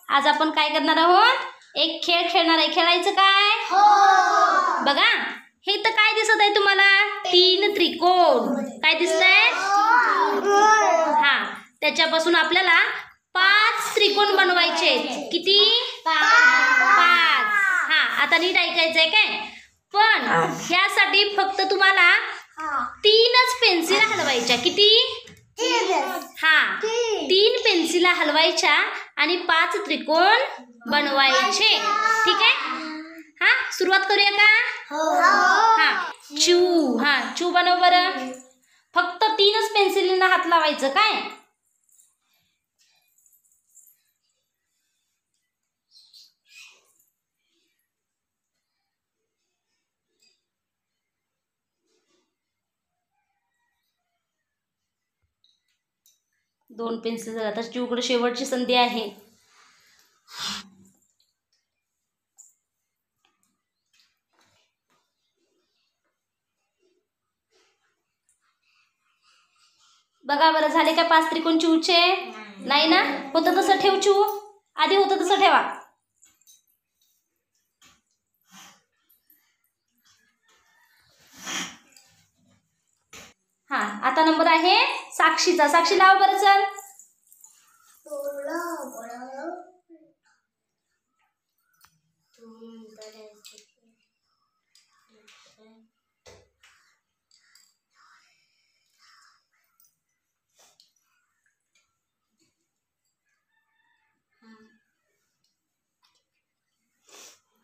आज आपण काय करणार आहोत? एक खेळ खेळणार आहे. खेळायचं काय? हो. बघा हे तर काय दिसत आहे तुम्हाला? 3 त्रिकोण. काय दिसतंय? हा, त्याच्यापासून आपल्याला 5 त्रिकोण बनवायचे. किती? 5. हा, आता नीट ऐकायचंय काय? पण ह्यासाठी फक्त तुम्हाला 3च पेन्सिल हलवायच्या. किती? 3. हा, 3 पेन्सिला हलवायच्या आणि 5 त्रिकोण बनवायचे. ठीक आहे? हा, सुरुवात करूया का? हा, चू. हा, चू बनव बरं. फक्त 3च पेन्सिलींना हात लावायचं काय? दोन पेन्सिल झाला. आता चिवकडे शेवटची संधी आहे. बघा बरं, झाले का 5 त्रिकोण चिवचे? नाही ना? होतं तसं ठेव चिव. आधी होतं तसं ठेवा. हा, आता नंबर आहे साक्षीचा. साक्षी लाव बरं चल.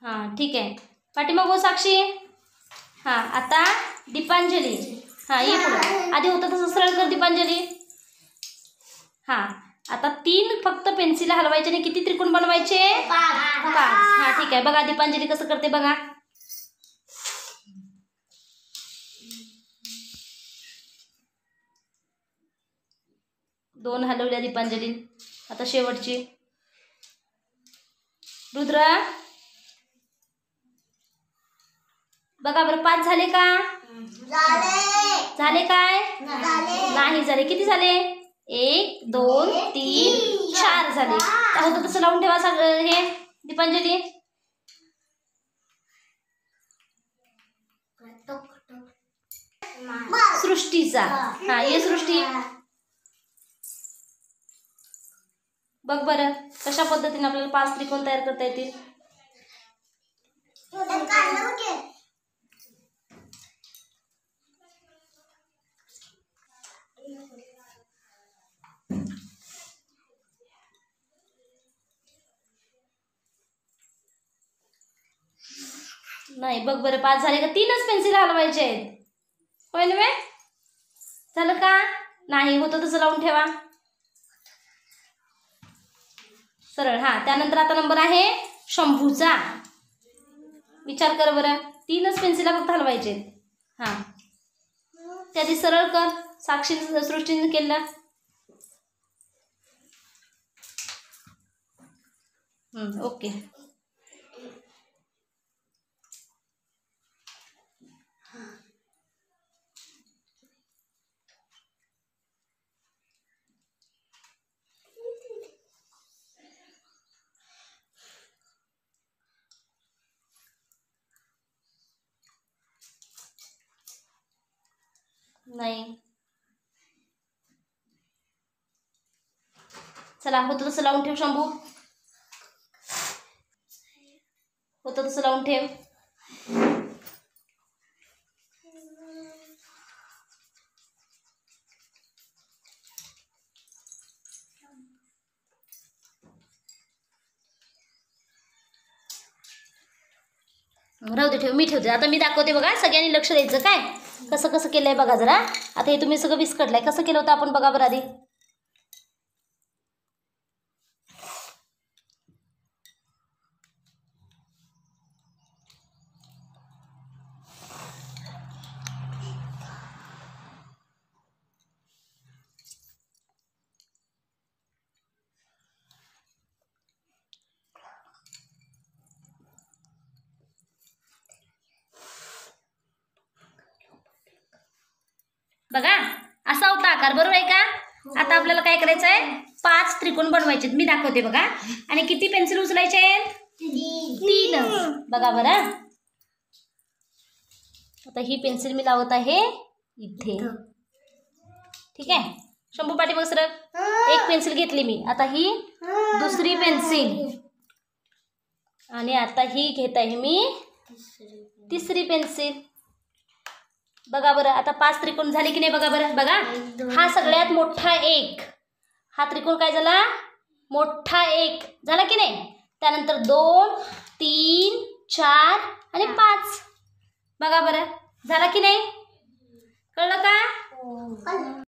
हा, ठीक आहे. पाठीमागं हो साक्षी. हा, आता दीपांजली. हा, ये पुढे. आधी होतं तसं सरळ कर दीपांजली. हा, आता 3 फक्त पेन्सिल हलवायचे आणि किती त्रिकोण बनवायचे? 5. हा, ठीक आहे. बघा दीपांजली कसं करते बघा. दोन हलवल्या दीपांजली. आता शेवटची रुद्र. बघा बरं, 5 झाले का? झाले काय? नाही झाले. किती झाले? 1 2 3 4 झाले. होतं तसं लावून ठेवा सगळं. हे दीपांजली. सृष्टीचा. हा, ये सृष्टी. बघ बरं कशा पद्धतीने आपल्याला 5 त्रिकोण तयार करता येतील. नाही, बघ बरं 5 झाले का? 3च पेन्सिल हलवायचे आहेत. होय नव्हे? झालं का? नाही, होतं तसं लावून ठेवा सरळ. हा, त्यानंतर आता नंबर आहे शंभूचा. विचार कर बरं. 3च पेन्सिला फक्त हलवायचे. हा, त्याआधी सरळ कर. साक्षी सृष्टीने केलं. ओके. नाही, चला होतं तसं लावून ठेव शंभू. होतं तसं लावून ठेव. राहू दे, ठेव. मी ठेवते. आता मी दाखवते बघा. सगळ्यांनी लक्ष द्यायचं काय? कसं कसं केलंय बघा जरा. आता हे तुम्ही सगळं विस्कटलंय. कसं केलं होतं आपण बघा बरं आधी. बघा असा होता आकार. बरोबर आहे का? आता आपल्याला काय करायचं आहे? 5 त्रिकोण बनवायचे. मी दाखवते बघा. आणि किती पेन्सिल उचलायचे आहेत? 3. बघा बरं. आता ही पेन्सिल मी लावत आहे इथे. ठीक आहे. शंभू पाठीमाग सरक. एक पेन्सिल घेतली मी. आता ही दुसरी पेन्सिल आणि आता ही घेत आहे मी तिसरी पेन्सिल. बघा बरं. आता 5 त्रिकोण झाले की नाही बघा बरं. बघा हा सगळ्यात मोठा एक. हा त्रिकोण काय झाला? मोठा एक झाला की नाही. त्यानंतर 2, 3, 4 आणि 5. बघा बरं झाला की नाही. कळलं का?